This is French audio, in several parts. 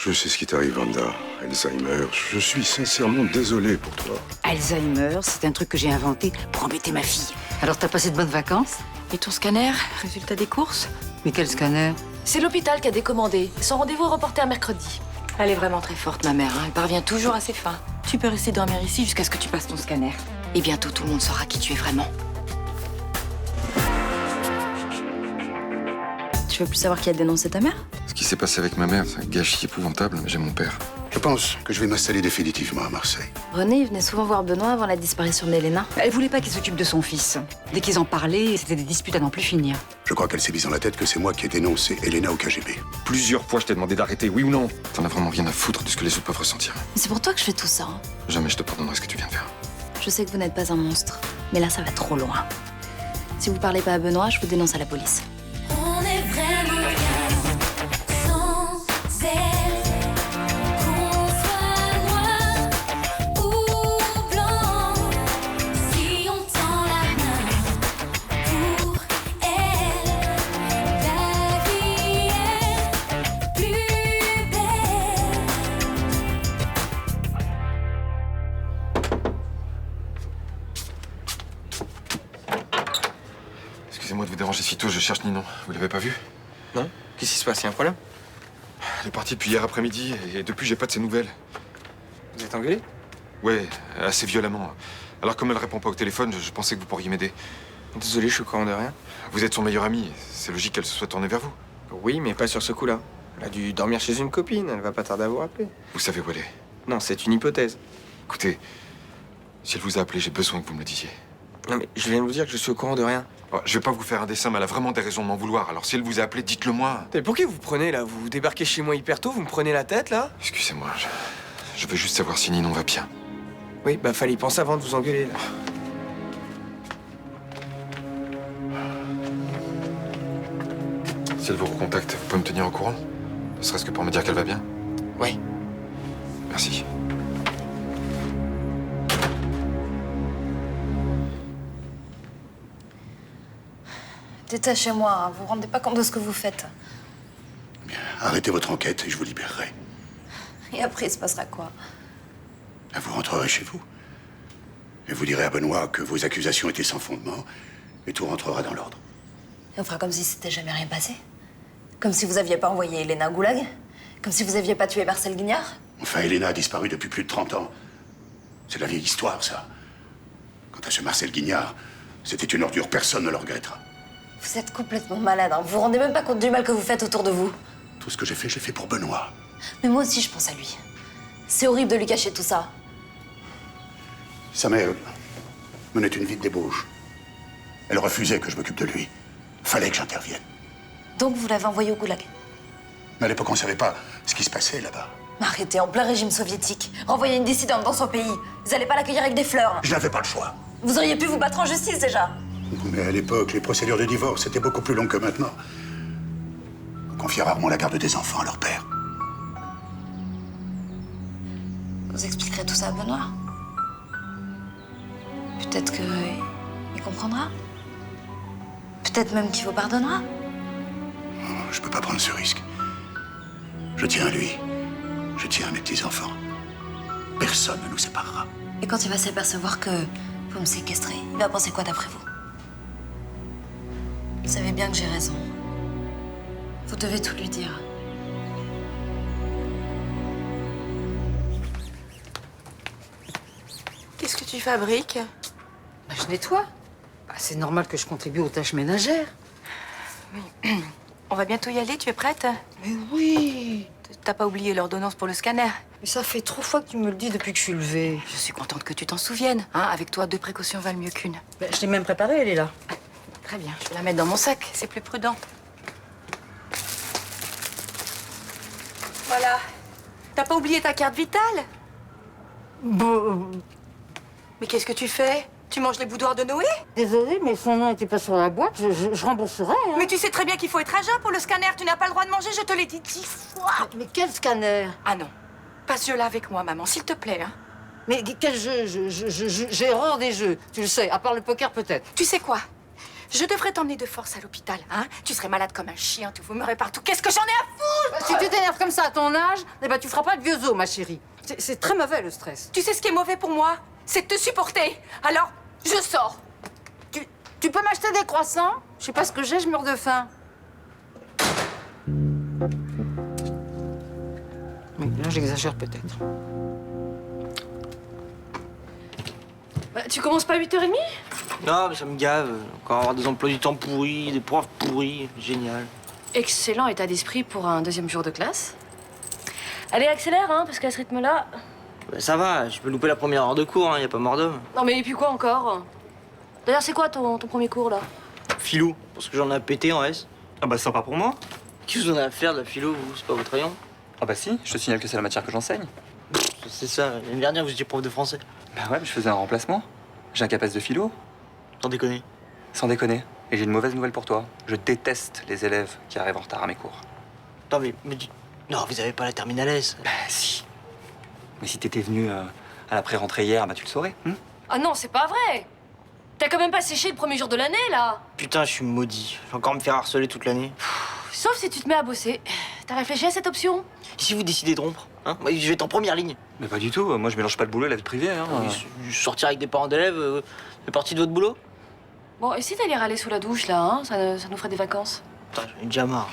Je sais ce qui t'arrive, Wanda. Alzheimer. Je suis sincèrement désolé pour toi. Alzheimer, c'est un truc que j'ai inventé pour embêter ma fille. Alors t'as passé de bonnes vacances? Et ton scanner? Résultat des courses? Mais quel scanner? C'est l'hôpital qui a décommandé. Son rendez-vous est reporté à mercredi. Elle est vraiment très forte, ma mère. Elle parvient toujours à ses fins. Tu peux rester dormir ici jusqu'à ce que tu passes ton scanner. Et bientôt, tout le monde saura qui tu es vraiment. Tu veux plus savoir qui a dénoncé ta mère? Ce qui s'est passé avec ma mère, c'est un gâchis épouvantable, mais j'ai mon père. Je pense que je vais m'installer définitivement à Marseille. René, il venait souvent voir Benoît avant la disparition d'Elena. Elle voulait pas qu'il s'occupe de son fils. Dès qu'ils en parlaient, c'était des disputes à n'en plus finir. Je crois qu'elle s'est mise dans la tête que c'est moi qui ai dénoncé Elena au KGB. Plusieurs fois, je t'ai demandé d'arrêter, oui ou non? T'en as vraiment rien à foutre de ce que les autres peuvent ressentir. Mais c'est pour toi que je fais tout ça. Hein. Jamais je te pardonnerai ce que tu viens de faire. Je sais que vous n'êtes pas un monstre, mais là, ça va trop loin. Si vous parlez pas à Benoît, je vous dénonce à la police. On est vraiment bien sans elle. Qu'on soit noir ou blanc, si on tend la main pour elle, la vie est plus belle. Excusez-moi de vous déranger si tôt, je cherche Ninon. Vous l'avez pas vu? Non? Qu'est-ce qui se passe? Y a un problème? Elle est partie depuis hier après-midi, et depuis, j'ai pas de ses nouvelles. Vous êtes engueulé? Ouais, assez violemment. Alors, comme elle répond pas au téléphone, je pensais que vous pourriez m'aider. Désolé, je suis au courant de rien. Vous êtes son meilleur ami, c'est logique qu'elle se soit tournée vers vous. Oui, mais pas sur ce coup-là. Elle a dû dormir chez une copine, elle va pas tarder à vous rappeler. Vous savez où elle est. Non, c'est une hypothèse. Écoutez, si elle vous a appelé, j'ai besoin que vous me le disiez. Non, mais je viens de vous dire que je suis au courant de rien. Oh, je vais pas vous faire un dessin, mais elle a vraiment des raisons de m'en vouloir. Alors, si elle vous a appelé, dites-le moi. Mais pour qui vous prenez, là? Vous débarquez chez moi hyper tôt, vous me prenez la tête, là? Excusez-moi, je veux juste savoir si Ninon va bien. Oui, bah fallait y penser avant de vous engueuler, là. Si elle vous recontacte, vous pouvez me tenir au courant? Ne serait-ce que pour me dire qu'elle va bien? Oui. Merci. Détachez-moi, hein. Vous vous rendez pas compte de ce que vous faites. Bien, arrêtez votre enquête et je vous libérerai. Et après, il se passera quoi? Vous rentrerez chez vous. Et vous direz à Benoît que vos accusations étaient sans fondement et tout rentrera dans l'ordre. Et on fera comme si c'était jamais rien passé? Comme si vous aviez pas envoyé Elena au goulag? Comme si vous aviez pas tué Marcel Guignard? Enfin, Elena a disparu depuis plus de 30 ans. C'est la vieille histoire, ça. Quant à ce Marcel Guignard, c'était une ordure, personne ne le regrettera. Vous êtes complètement malade, hein. Vous vous rendez même pas compte du mal que vous faites autour de vous. Tout ce que j'ai fait pour Benoît. Mais moi aussi, je pense à lui. C'est horrible de lui cacher tout ça. Sa mère menait une vie de débauche. Elle refusait que je m'occupe de lui. Fallait que j'intervienne. Donc vous l'avez envoyé au goulag? Mais à l'époque, on ne savait pas ce qui se passait là-bas. Mais arrêtez, en plein régime soviétique. Renvoyer une dissidente dans son pays. Vous allez pas l'accueillir avec des fleurs. Je n'avais pas le choix. Vous auriez pu vous battre en justice déjà. Mais à l'époque, les procédures de divorce étaient beaucoup plus longues que maintenant. On confiait rarement la garde des enfants à leur père. Vous expliquerez tout ça à Benoît. Peut-être qu'il comprendra. Peut-être même qu'il vous pardonnera. Je peux pas prendre ce risque. Je tiens à lui. Je tiens à mes petits-enfants. Personne ne nous séparera. Et quand il va s'apercevoir que vous me séquestrez, il va penser quoi d'après vous? Vous savez bien que j'ai raison. Vous devez tout lui dire. Qu'est-ce que tu fabriques? Bah, je nettoie. Bah, c'est normal que je contribue aux tâches ménagères. On va bientôt y aller, tu es prête? Mais oui. T'as pas oublié l'ordonnance pour le scanner? Mais ça fait 3 fois que tu me le dis depuis que je suis levée. Je suis contente que tu t'en souviennes. Hein, avec toi, 2 précautions valent mieux qu'une. Bah, je l'ai même préparée, elle est là. Très bien, je vais la mettre dans mon sac, c'est plus prudent. Voilà. T'as pas oublié ta carte vitale? Bon, Mais qu'est-ce que tu fais? Tu manges les boudoirs de Noé? désolée, mais son nom n'était pas sur la boîte. Je rembourserai. Hein. Mais tu sais très bien qu'il faut être à jeun pour le scanner. Tu n'as pas le droit de manger, je te l'ai dit 10 fois. Mais quel scanner? Ah non. Pas ce jeu-là avec moi, maman, s'il te plaît. Hein. Mais quel jeu? J'ai horreur des jeux. Tu le sais, à part le poker peut-être. Tu sais quoi? Je devrais t'emmener de force à l'hôpital, hein? Tu serais malade comme un chien, tu vomierais partout. Qu'est-ce que j'en ai à foutre? Si tu t'énerves comme ça à ton âge, eh ben, tu feras pas de vieux os, ma chérie. C'est très mauvais, le stress. Tu sais ce qui est mauvais pour moi? C'est de te supporter. Alors, je sors. Tu peux m'acheter des croissants? Je sais pas ce que j'ai, je meurs de faim. Oui, là, j'exagère peut-être. Bah, tu commences pas à 8h30? Non, mais ça me gave. Encore avoir des emplois du temps pourris, des profs pourris. Génial. Excellent état d'esprit pour un deuxième jour de classe. Allez, accélère, hein, parce qu'à ce rythme-là... Bah, ça va, je peux louper la première heure de cours, hein, y a pas mort d'homme. Non, mais et puis quoi encore? D'ailleurs, c'est quoi ton premier cours, là? Philo, parce que j'en ai pété en S. Ah bah sympa pour moi. Qu'est-ce que vous en avez à faire de la philo, vous? C'est pas votre rayon? Ah bah si, je te signale que c'est la matière que j'enseigne. C'est ça, l'année dernière, vous étiez prof de français. Bah ouais, mais je faisais un remplacement. J'ai un capace de philo. Sans déconner. Sans déconner. Et j'ai une mauvaise nouvelle pour toi. Je déteste les élèves qui arrivent en retard à mes cours. Non, mais non, vous avez pas la terminale S. Bah si. Mais si t'étais venu à la pré-rentrée hier, bah tu le saurais. Ah non, c'est pas vrai! T'as quand même pas séché le premier jour de l'année, là! Putain, je suis maudit. Je vais encore me faire harceler toute l'année. Sauf si tu te mets à bosser. T'as réfléchi à cette option? Et si vous décidez de rompre, hein? Moi, je vais être en première ligne. Mais pas du tout. Moi, je mélange pas le boulot et la vie privée. Hein. Sortir avec des parents d'élèves, c'est partie de votre boulot? Bon, et si t'allais râler sous la douche, là, hein? Ça nous ferait des vacances. Putain, j'en ai déjà marre.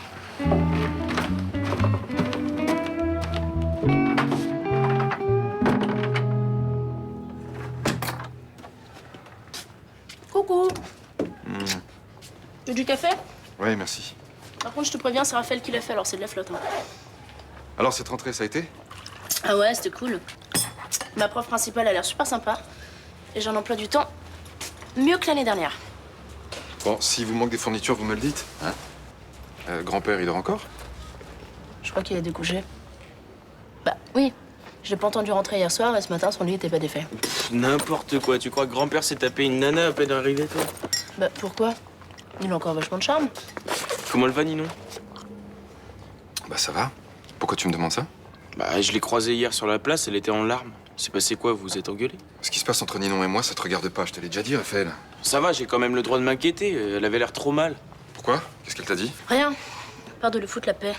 Coucou. Tu veux du café? Oui, merci. Par contre, je te préviens, c'est Raphaël qui l'a fait, alors c'est de la flotte. Hein. Alors, cette rentrée, ça a été? Ah ouais, c'était cool. Ma prof principale a l'air super sympa. Et j'ai un emploi du temps mieux que l'année dernière. Bon, si vous manque des fournitures, vous me le dites. Hein? Grand-père, il dort encore? Je crois qu'il a découché. Bah oui, je l'ai pas entendu rentrer hier soir et ce matin, son lit était pas défait. N'importe quoi. Tu crois que grand-père s'est tapé une nana à peine arrivé, toi? Bah pourquoi? Il a encore vachement de charme. Comment le va, Ninon? Bah, ça va. Pourquoi tu me demandes ça? Bah, je l'ai croisée hier sur la place, elle était en larmes. C'est passé quoi? Vous vous êtes engueulés? Ce qui se passe entre Ninon et moi, ça te regarde pas. Je te l'ai déjà dit, Raphaël. Ça va, j'ai quand même le droit de m'inquiéter. Elle avait l'air trop mal. Pourquoi? Qu'est-ce qu'elle t'a dit? Rien. Peur de lui foutre la paix.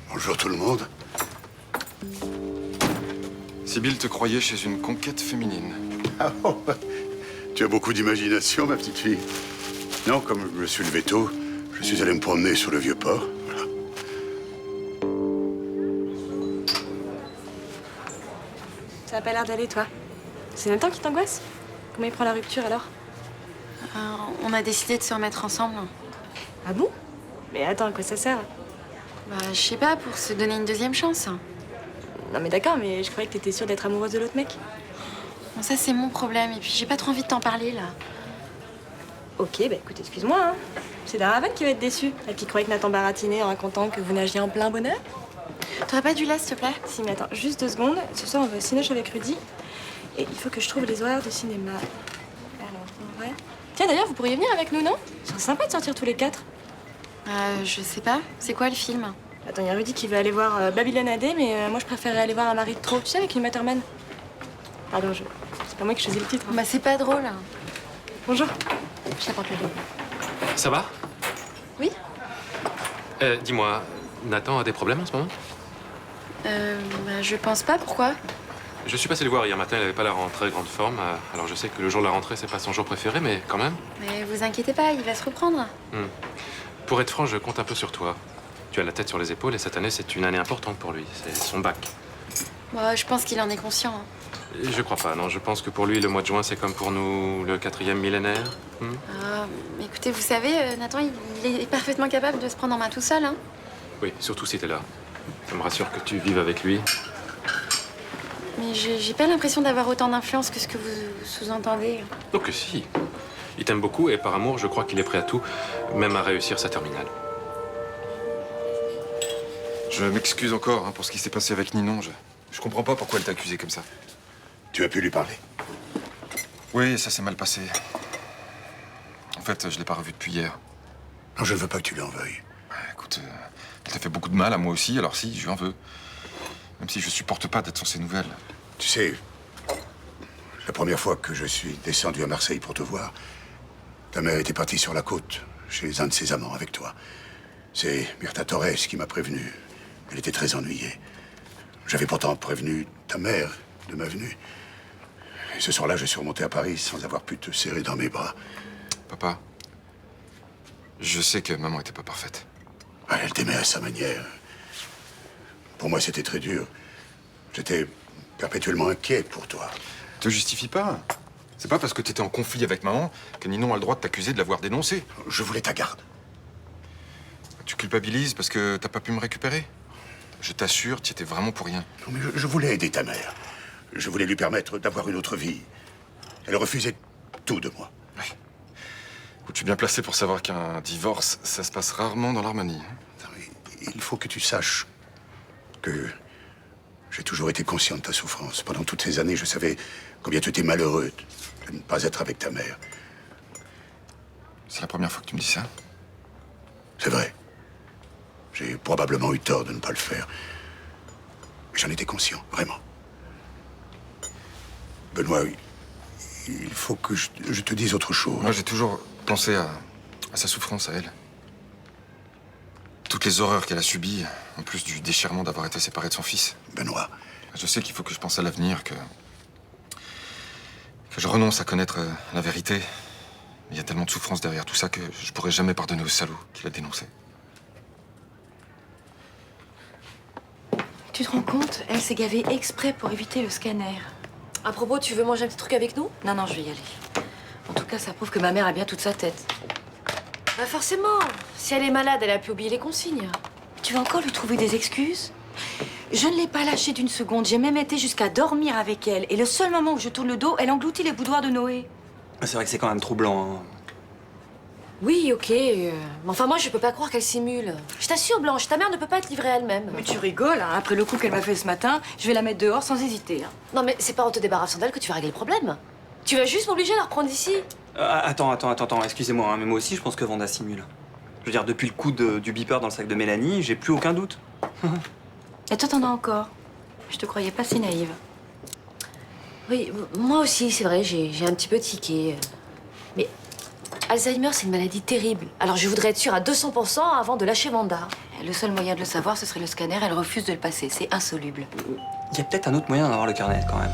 Bonjour tout le monde. Sibylle te croyait chez une conquête féminine. Ah bon, tu as beaucoup d'imagination, ma petite fille. Non, comme je me suis levé tôt, je suis allé me promener sur le vieux port. Voilà. Ça a pas l'air d'aller, toi. C'est Nathan qui t'angoisse? Comment il prend la rupture, alors? On a décidé de se remettre ensemble. Ah bon? Mais attends, à quoi ça sert? Bah, je sais pas, pour se donner une deuxième chance. Non mais d'accord, mais je croyais que t'étais sûre d'être amoureuse de l'autre mec. Bon, ça, c'est mon problème. Et puis, j'ai pas trop envie de t'en parler, là. Ok, bah écoute, excuse-moi, hein. C'est Daravan qui va être déçu. Et qui croyait que Nathan baratinait en racontant que vous nagiez en plein bonheur. T'aurais pas du lait, s'il te plaît? Si, mais attends, juste 2 secondes. Ce soir, on va au cinéma avec Rudy. Et il faut que je trouve les horaires de cinéma. Alors, en vrai... Tiens, d'ailleurs, vous pourriez venir avec nous, non? C'est sympa de sortir tous les 4. Je sais pas. C'est quoi, le film? Attends, il y a Rudy qui veut aller voir Babylone AD, mais moi, je préférerais aller voir Un mari de trop. Tu sais, avec une Matterman. Pardon, c'est pas moi qui choisis le titre. Hein. Bah, c'est pas drôle. Bonjour. Je t'apporte le dos. Ça va? Oui? Dis-moi, Nathan a des problèmes en ce moment? Bah, je pense pas. Pourquoi? Je suis passé le voir hier matin, il avait pas l'air en très grande forme. Alors je sais que le jour de la rentrée, c'est pas son jour préféré, mais quand même. Mais vous inquiétez pas, il va se reprendre. Pour être franc, je compte un peu sur toi. Tu as la tête sur les épaules et cette année, c'est une année importante pour lui. C'est son bac. Bah, je pense qu'il en est conscient. Hein. Je crois pas, non. Je pense que pour lui, le mois de juin, c'est comme pour nous, le 4e millénaire. Mais écoutez, vous savez, Nathan, il est parfaitement capable de se prendre en main tout seul. Hein. Oui, surtout si t'es là. Ça me rassure que tu vives avec lui. Mais j'ai pas l'impression d'avoir autant d'influence que ce que vous sous-entendez. Donc si. Il t'aime beaucoup et par amour, je crois qu'il est prêt à tout, même à réussir sa terminale. Je m'excuse encore pour ce qui s'est passé avec Ninon. Je comprends pas pourquoi elle t'a accusé comme ça. Tu as pu lui parler? Oui, ça s'est mal passé. En fait, je l'ai pas revu depuis hier. Non, je ne veux pas que tu lui en veuilles. Écoute, elle t'a fait beaucoup de mal à moi aussi, alors si, je lui en veux. Même si je supporte pas d'être sans ses nouvelles. Tu sais, La première fois que je suis descendu à Marseille pour te voir, ta mère était partie sur la côte, chez un de ses amants avec toi. C'est Myrta Torres qui m'a prévenu. Elle était très ennuyée. J'avais pourtant prévenu ta mère de ma venue. Et ce soir-là, je suis remonté à Paris sans avoir pu te serrer dans mes bras. Papa, je sais que maman était pas parfaite. Ah, elle t'aimait à sa manière. Pour moi, c'était très dur. J'étais perpétuellement inquiet pour toi. Te justifie pas. C'est pas parce que t'étais en conflit avec maman que Ninon a le droit de t'accuser de l'avoir dénoncé. Je voulais ta garde. Tu culpabilises parce que t'as pas pu me récupérer. Je t'assure, tu étais vraiment pour rien. Non, mais je voulais aider ta mère. Je voulais lui permettre d'avoir une autre vie. Elle refusait tout de moi. Oui. Je suis bien placé pour savoir qu'un divorce, ça se passe rarement dans l'harmonie. Il faut que tu saches que j'ai toujours été conscient de ta souffrance. Pendant toutes ces années, je savais combien tu étais malheureux de ne pas être avec ta mère. C'est la première fois que tu me dis ça? C'est vrai. J'ai probablement eu tort de ne pas le faire. Mais j'en étais conscient, vraiment. Benoît, il faut que je te dise autre chose. Moi, j'ai toujours pensé à sa souffrance, à elle. Toutes les horreurs qu'elle a subies, en plus du déchirement d'avoir été séparée de son fils. Benoît. Je sais qu'il faut que je pense à l'avenir, que je renonce à connaître la vérité. Il y a tellement de souffrance derrière tout ça que je pourrais jamais pardonner au salaud qui l'a dénoncé. Tu te rends compte? Elle s'est gavée exprès pour éviter le scanner. À propos, tu veux manger un petit truc avec nous? Non, non, je vais y aller. En tout cas, ça prouve que ma mère a bien toute sa tête. Bah forcément. Si elle est malade, elle a pu oublier les consignes. Tu vas encore lui trouver des excuses? Je ne l'ai pas lâchée d'une seconde. J'ai même été jusqu'à dormir avec elle. Et le seul moment où je tourne le dos, elle engloutit les boudoirs de Noé. C'est vrai que c'est quand même troublant. Hein. Oui, ok. Mais enfin, moi, je peux pas croire qu'elle simule. Je t'assure, Blanche, ta mère ne peut pas être livrée elle-même. Mais tu rigoles, hein. Après le coup qu'elle m'a fait ce matin, je vais la mettre dehors sans hésiter. Hein. Non, mais c'est pas en te débarrassant d'elle que tu vas régler le problème. Tu vas juste m'obliger à la reprendre d'ici. Attends, excusez-moi, hein, mais moi aussi je pense que Vanda simule. Je veux dire, depuis le coup du beeper dans le sac de Mélanie, j'ai plus aucun doute. Et toi, t'en as encore. Je te croyais pas si naïve. Oui, moi aussi, c'est vrai, j'ai un petit peu tiqué. Mais Alzheimer, c'est une maladie terrible. Alors je voudrais être sûre à 200% avant de lâcher Vanda. Le seul moyen de le savoir, ce serait le scanner. Elle refuse de le passer. C'est insoluble. Il y a peut-être un autre moyen d'en avoir le carnet, quand même.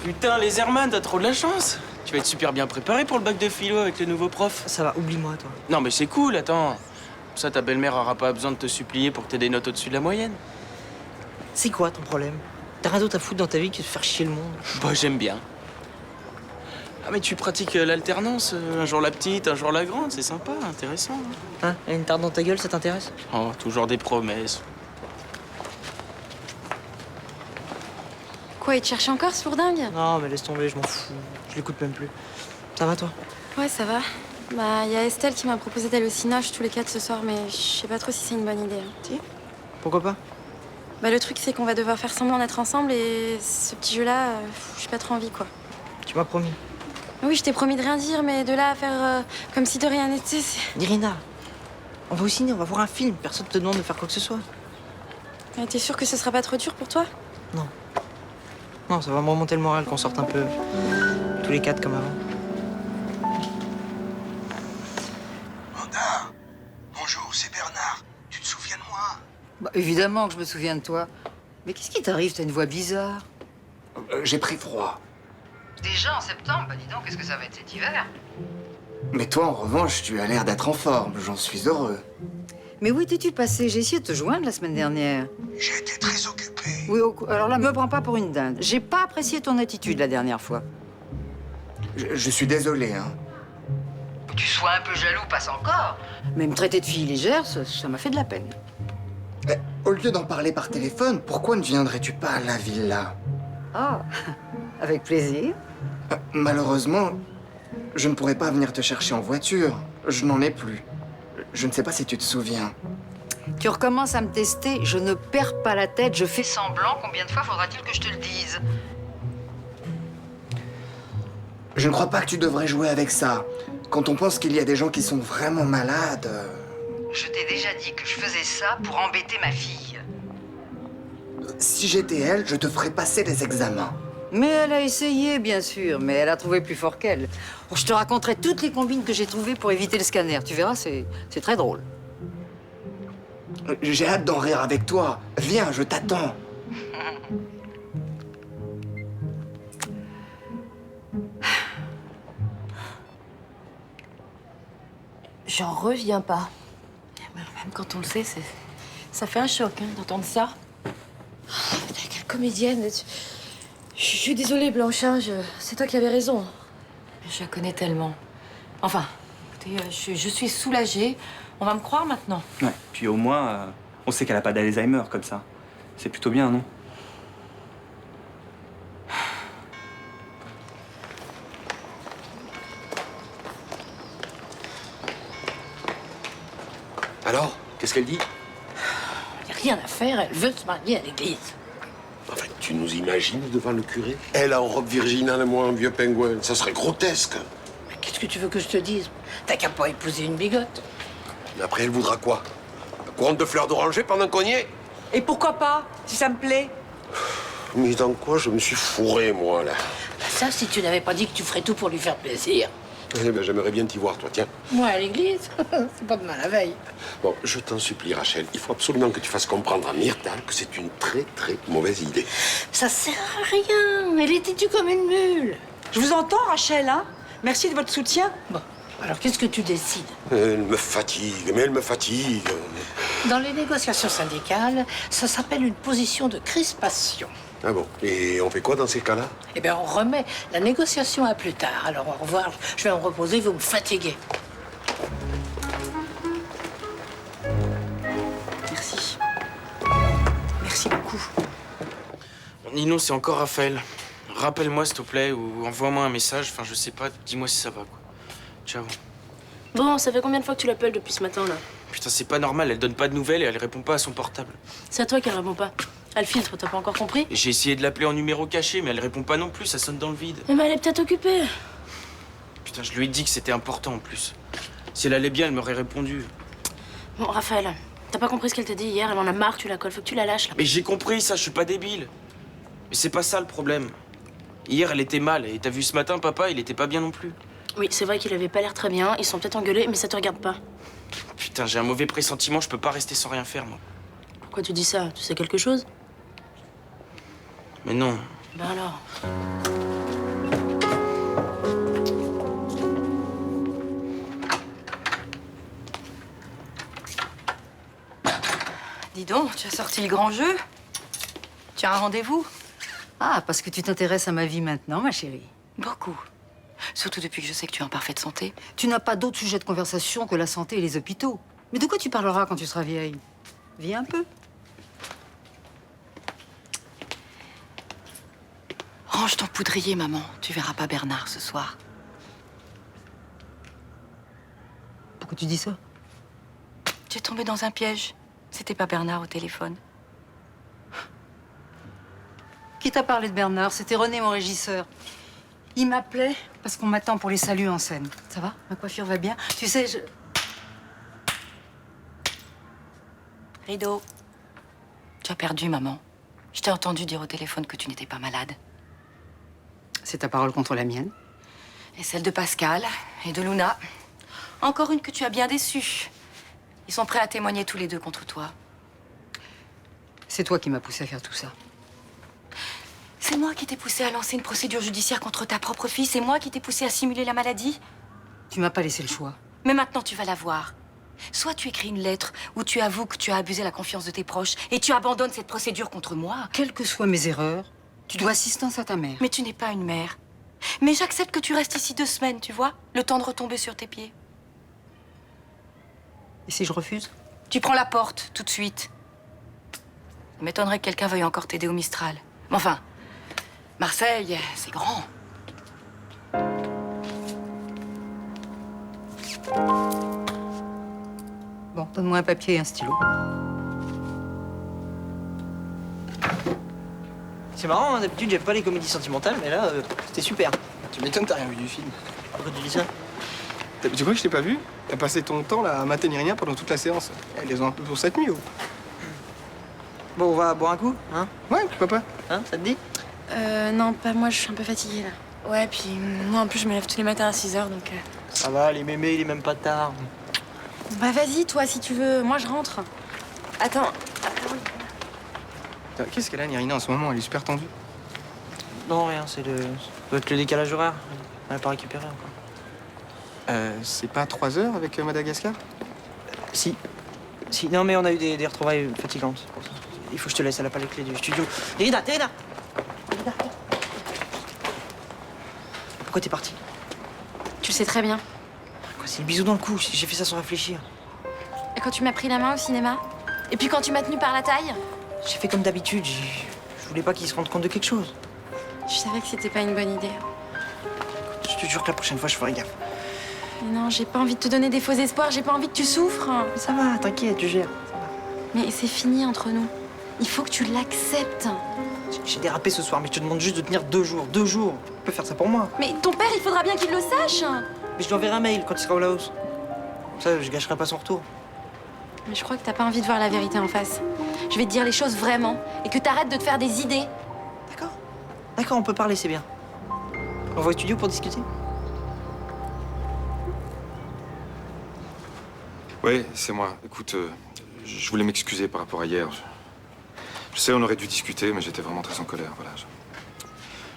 Putain, les Herman, t'as trop de la chance. Tu vas être super bien préparé pour le bac de philo avec le nouveau prof. Ça va, oublie-moi, toi. Non, mais c'est cool, attends. Comme ça, ta belle-mère aura pas besoin de te supplier pour que t'aies des notes au-dessus de la moyenne. C'est quoi ton problème? T'as rien d'autre à foutre dans ta vie que de faire chier le monde. Bah, j'aime bien. Ah, mais tu pratiques l'alternance. Un jour la petite, un jour la grande. C'est sympa, intéressant. Hein? Une tarte dans ta gueule, ça t'intéresse? Oh, toujours des promesses. Quoi, il te cherche encore, ce lourdingue? Non, mais laisse tomber, je m'en fous. Je l'écoute même plus. Ça va, toi? Ouais, ça va. Bah, il y a Estelle qui m'a proposé d'aller au cinoche tous les 4 ce soir, mais je sais pas trop si c'est une bonne idée. Si? Pourquoi pas? Bah, le truc, c'est qu'on va devoir faire semblant d'être ensemble et ce petit jeu-là, j'ai pas trop envie, quoi. Tu m'as promis. Oui, je t'ai promis de rien dire, mais de là à faire comme si de rien n'était, c'est... Irina, on va au ciné, on va voir un film. Personne te demande de faire quoi que ce soit. Mais t'es sûre que ce sera pas trop dur pour toi? Non. Non, ça va me remonter le moral qu'on sorte un peu tous les 4 comme avant. Vanda, bonjour, c'est Bernard. Tu te souviens de moi? Bah, évidemment que je me souviens de toi. Mais qu'est-ce qui t'arrive? T'as une voix bizarre. J'ai pris froid. Déjà en septembre? Bah dis donc, qu'est-ce que ça va être cet hiver? Mais toi, en revanche, tu as l'air d'être en forme. J'en suis heureux. Mais où étais-tu passé? J'ai essayé de te joindre la semaine dernière. J'ai été très occupé. Oui, alors là, me prends pas pour une dinde. J'ai pas apprécié ton attitude la dernière fois. Je suis désolé, hein. Que tu sois un peu jaloux, passe encore. Mais me traiter de fille légère, ça m'a fait de la peine. Mais, au lieu d'en parler par téléphone, pourquoi ne viendrais-tu pas à la villa? Ah, avec plaisir. Malheureusement, je ne pourrai pas venir te chercher en voiture. Je n'en ai plus. Je ne sais pas si tu te souviens. Tu recommences à me tester, je ne perds pas la tête, je fais semblant. Combien de fois faudra-t-il que je te le dise? Je ne crois pas que tu devrais jouer avec ça. Quand on pense qu'il y a des gens qui sont vraiment malades... Je t'ai déjà dit que je faisais ça pour embêter ma fille. Si j'étais elle, je te ferais passer les examens. Mais elle a essayé, bien sûr, mais elle a trouvé plus fort qu'elle. Bon, je te raconterai toutes les combines que j'ai trouvées pour éviter le scanner. Tu verras, c'est très drôle. J'ai hâte d'en rire avec toi. Viens, je t'attends. J'en reviens pas. Même quand on le sait, ça fait un choc hein, d'entendre ça. Oh, putain, quelle comédienne. Je suis désolée, Blanche, hein, c'est toi qui avais raison. Je la connais tellement. Enfin, écoutez, je suis soulagée. On va me croire maintenant. Ouais, puis au moins, on sait qu'elle a pas d'Alzheimer comme ça. C'est plutôt bien, non? Alors, qu'est-ce qu'elle dit? Y a rien à faire, elle veut se marier à l'église. Enfin, tu nous imagines devant le curé? Elle en robe virginale et moi en vieux pingouin. Ça serait grotesque. Mais qu'est-ce que tu veux que je te dise? T'as qu'à pas épouser une bigote. Mais après, elle voudra quoi? Un couronne de fleurs d'oranger pendant qu'on y est? Et pourquoi pas, si ça me plaît? Mais dans quoi je me suis fourré, moi, là? Bah ça, si tu n'avais pas dit que tu ferais tout pour lui faire plaisir. Eh ben, j'aimerais bien t'y voir, toi, tiens. Moi, à l'église, c'est pas demain la veille. Bon, je t'en supplie, Rachel, il faut absolument que tu fasses comprendre à Myrtle que c'est une très, très mauvaise idée. Ça sert à rien, elle est têtue comme une mule. Je vous entends, Rachel, hein? Merci de votre soutien. Bon, alors qu'est-ce que tu décides? Elle me fatigue, mais elle me fatigue. Dans les négociations syndicales, ça s'appelle une position de crispation. Ah bon? Et on fait quoi dans ces cas-là? Eh bien, on remet la négociation à plus tard. Alors, au revoir, je vais me reposer, vous me fatiguez. Merci. Merci beaucoup. Bon, Nino, c'est encore Raphaël. Rappelle-moi, s'il te plaît, ou envoie-moi un message. Enfin, je sais pas, dis-moi si ça va, quoi. Ciao. Bon, ça fait combien de fois que tu l'appelles depuis ce matin, là? Putain, c'est pas normal, elle donne pas de nouvelles et elle répond pas à son portable. C'est à toi qu'elle répond pas. Elle filtre, t'as pas encore compris? Et j'ai essayé de l'appeler en numéro caché, mais elle répond pas non plus, ça sonne dans le vide. Mais elle est peut-être occupée. Putain, je lui ai dit que c'était important en plus. Si elle allait bien, elle m'aurait répondu. Bon, Raphaël, t'as pas compris ce qu'elle t'a dit hier? Elle en a marre, tu la colles, faut que tu la lâches, là. Mais j'ai compris ça, je suis pas débile. Mais c'est pas ça le problème. Hier, elle était mal, et t'as vu ce matin, papa, il était pas bien non plus. Oui, c'est vrai qu'il avait pas l'air très bien, ils sont peut-être engueulés, mais ça te regarde pas. Putain, j'ai un mauvais pressentiment, je peux pas rester sans rien faire, moi. Pourquoi tu dis ça? Tu sais quelque chose? Mais non. Ben alors. Dis donc, tu as sorti le grand jeu? Tu as un rendez-vous? Ah, parce que tu t'intéresses à ma vie maintenant, ma chérie. Beaucoup. Surtout depuis que je sais que tu es en parfaite santé. Tu n'as pas d'autre sujet de conversation que la santé et les hôpitaux. Mais de quoi tu parleras quand tu seras vieille? Viens un peu. Range ton poudrier, maman. Tu verras pas Bernard ce soir. Pourquoi tu dis ça? Tu es tombée dans un piège. C'était pas Bernard au téléphone. Qui t'a parlé de Bernard? C'était René, mon régisseur. Il m'appelait parce qu'on m'attend pour les saluts en scène. Ça va? Ma coiffure va bien? Tu sais, je... Rideau. Tu as perdu, maman. Je t'ai entendu dire au téléphone que tu n'étais pas malade. C'est ta parole contre la mienne. Et celle de Pascal et de Luna. Encore une que tu as bien déçue. Ils sont prêts à témoigner tous les deux contre toi. C'est toi qui m'as poussé à faire tout ça. C'est moi qui t'ai poussé à lancer une procédure judiciaire contre ta propre fille. C'est moi qui t'ai poussé à simuler la maladie. Tu m'as pas laissé le choix. Mais maintenant, tu vas l'avoir. Soit tu écris une lettre où tu avoues que tu as abusé la confiance de tes proches et tu abandonnes cette procédure contre moi. Quelles que soient mes erreurs, tu dois assistance à ta mère. Mais tu n'es pas une mère. Mais j'accepte que tu restes ici 2 semaines, tu vois, le temps de retomber sur tes pieds. Et si je refuse? Tu prends la porte, tout de suite. Il m'étonnerait que quelqu'un veuille encore t'aider au Mistral. Mais enfin, Marseille, c'est grand. Bon, donne-moi un papier et un stylo. C'est marrant, hein, d'habitude j'aime pas les comédies sentimentales, mais là, c'était super. Tu m'étonnes, t'as rien vu du film. Pourquoi tu dis ça? Tu crois que je t'ai pas vu? T'as passé ton temps là à mater ni rien pendant toute la séance. Eh, les ont un peu pour cette nuit, oh. Bon, on va boire un coup, hein? Ouais, pourquoi pas? Hein, ça te dit? Non, pas moi, je suis un peu fatiguée là. Ouais, puis moi en plus, je me lève tous les matins à 6h donc. Ça va, les mémés, il est même pas tard. Bah vas-y, toi, si tu veux. Moi, je rentre. Attends. Qu'est-ce qu'elle a, Nirina, en ce moment? Elle est super tendue. Non, rien, ça doit être le décalage horaire. Elle n'a pas récupéré encore. C'est pas 3 heures avec Madagascar? Si. Si, non, mais on a eu des retrouvailles fatigantes. C'est pour ça. Il faut que je te laisse, elle a pas les clés du studio. Irina, Irina! Pourquoi t'es partie? Tu le sais très bien. Quoi, c'est le bisou dans le cou, j'ai fait ça sans réfléchir. Et quand tu m'as pris la main au cinéma? Et puis quand tu m'as tenu par la taille? J'ai fait comme d'habitude, je voulais pas qu'il se rende compte de quelque chose. Je savais que c'était pas une bonne idée. Je te jure que la prochaine fois, je ferai gaffe. Mais non, j'ai pas envie de te donner des faux espoirs, j'ai pas envie que tu souffres. Mais ça va, t'inquiète, tu gères. Mais c'est fini entre nous. Il faut que tu l'acceptes. J'ai dérapé ce soir, mais je te demande juste de tenir 2 jours. 2 jours. Tu peux faire ça pour moi. Mais ton père, il faudra bien qu'il le sache. Mais je lui enverrai un mail quand il sera au Laos. Comme ça, je gâcherai pas son retour. Mais je crois que t'as pas envie de voir la vérité en face. Je vais te dire les choses vraiment et que t'arrêtes de te faire des idées. D'accord, on peut parler, c'est bien. On va au studio pour discuter? Ouais, c'est moi. Écoute, je voulais m'excuser par rapport à hier. Je sais, on aurait dû discuter, mais j'étais vraiment très en colère. Voilà.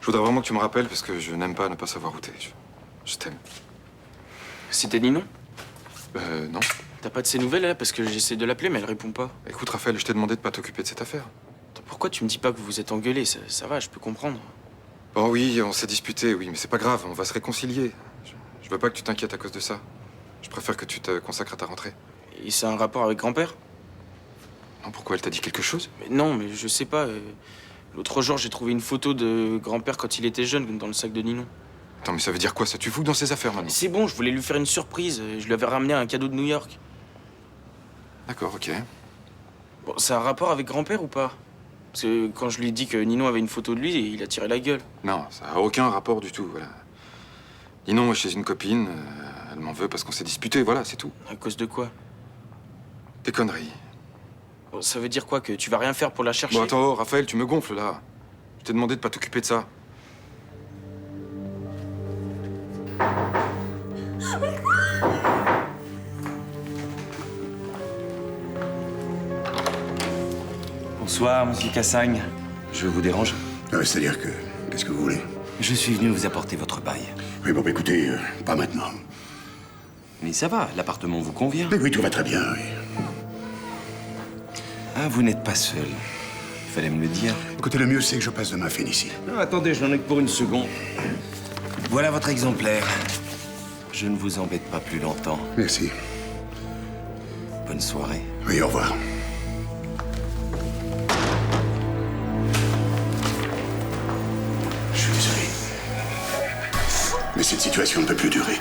Je voudrais vraiment que tu me rappelles parce que je n'aime pas ne pas savoir où t'es. Je t'aime. C'était Ninon? Non. T'as pas de ses nouvelles, là? Parce que j'essaie de l'appeler, mais elle répond pas. Écoute, Raphaël, je t'ai demandé de pas t'occuper de cette affaire. Pourquoi tu me dis pas que vous vous êtes engueulés? Ça va, je peux comprendre. Bon, oui, on s'est disputé, oui, mais c'est pas grave, on va se réconcilier. Je veux pas que tu t'inquiètes à cause de ça. Je préfère que tu te consacres à ta rentrée. Et c'est un rapport avec grand-père? Non, pourquoi elle t'a dit quelque chose? Mais non, mais je sais pas. L'autre jour, j'ai trouvé une photo de grand-père quand il était jeune, dans le sac de Ninon. Attends, mais ça veut dire quoi, ça? Tu fous dans ses affaires, maintenant? C'est bon, je voulais lui faire une surprise. Je lui avais ramené un cadeau de New York. D'accord, ok. Bon, ça a un rapport avec grand-père ou pas? Parce que quand je lui ai dit que Ninon avait une photo de lui, il a tiré la gueule. Non, ça a aucun rapport du tout, voilà. Ninon est chez une copine, elle m'en veut parce qu'on s'est disputé, voilà, c'est tout. À cause de quoi? Des conneries. Bon, ça veut dire quoi? Que tu vas rien faire pour la chercher? Bon, attends, Raphaël, tu me gonfles, là. Je t'ai demandé de pas t'occuper de ça. Bonsoir, monsieur Cassagne. Je vous dérange? C'est-à-dire que... Qu'est-ce que vous voulez? Je suis venu vous apporter votre bail. Oui, bon, écoutez, pas maintenant. Mais ça va, l'appartement vous convient? Mais oui, tout va très bien, oui. Ah, vous n'êtes pas seul. Il fallait me le dire. Écoutez, le mieux, c'est que je passe demain fin ici. Non, attendez, je n'en ai que pour une seconde. Voilà votre exemplaire. Je ne vous embête pas plus longtemps. Merci. Bonne soirée. Oui, au revoir. Je suis désolé. Mais cette situation ne peut plus durer.